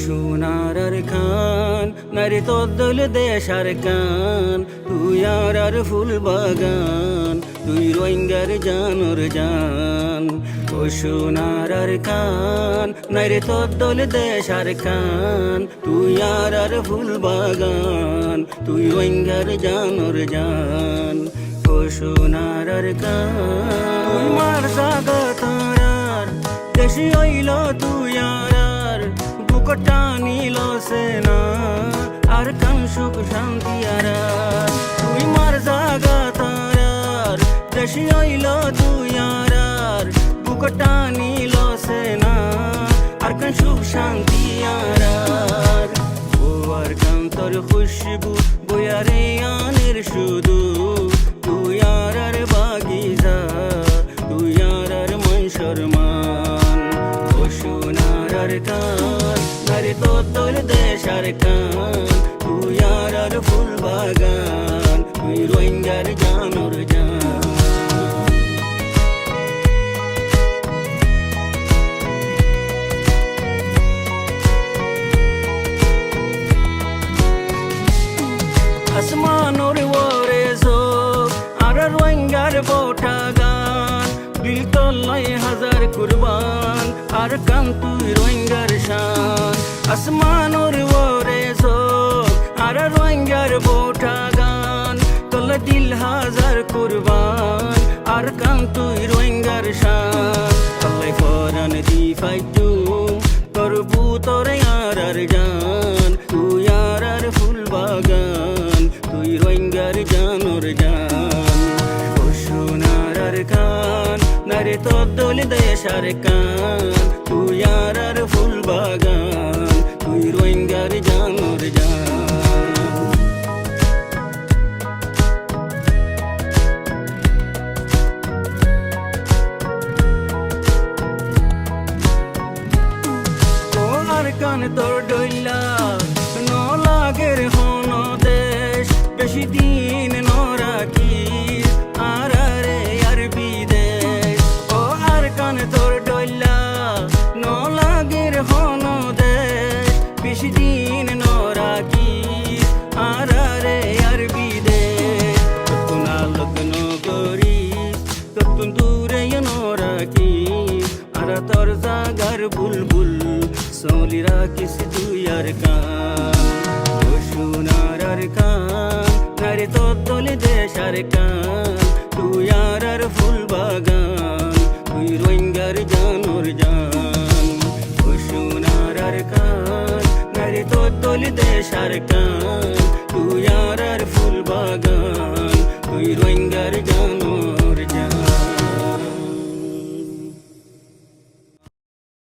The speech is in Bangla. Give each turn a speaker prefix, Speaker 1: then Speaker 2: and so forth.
Speaker 1: সোনার খান নারী তোর দেশার কান তুই আর ফুল বাগান তুই রোহিঙ্গার জানোর জান ও সোনার খান নারী তোর দেশার কান তুই আর ফুল বাগান তুই রোহিঙ্গার জানোর জান ও সোনার খান তুই মার জাগা তারার দেশি হইল তুই আর বুকটা নিল সেনা আর কান সুখ শান্তি আর তুই মার জাগা তারার দেশি হইল তুই আর বুকটা নিল সেনা আর কান সুখ শান্তি আর ও আর কান তোর খুশবু বয়ারে আনের শুধু তুই আর বাগিজা তুই আর মনসর মান ও সোনার কান নারে তোর দেশার কান তুই আর ফুল বাগান তুই রোহিঙ্গার জানোর জান আসমানোর ওরে চোখ আর রোহিঙ্গার বোটা গান দিল তল্লাই হাজার কুরবান আর কান তুই রোহিঙ্গার শান আসমানোর ওরে চোখ আর রোহিঙ্গার বোটা গান তল্লা দিল হাজার কুরবান আর কান তুই রোহিঙ্গার শান তল্লাই ফরান দি ফাইটু তোর বুতর আর জান তুই আর ফুল বাগান তুই রোহিঙ্গার জানোর জান ও সোনার খান নারে তোর দেশার কান তুই আর ফুল বাগান তুই রোহিঙ্গার জানোর জান আর কান তোর ডইলা ন লাগের হন দেশ বেশি দিন ন রাখিস আর রে আর বিদেশ ও আর কান তোর ডইলা ন লাগের হন দেশ বেশি দিন ন রাখিস আর রে আর বিদেশ তখন আলোচন করিস তখন দূরে ন রাখিস আর তোর জাগার বুলবুল सोली राखिस तुई यार कान ओ सोनार कान नारे তোর দেশার কান তুই আর ফুল বাগান তুই রোহিঙ্গার জানোর জান ও সোনার কান নারে তোর দেশার কান তুই আর ফুল বাগান তুই রোহিঙ্গার জান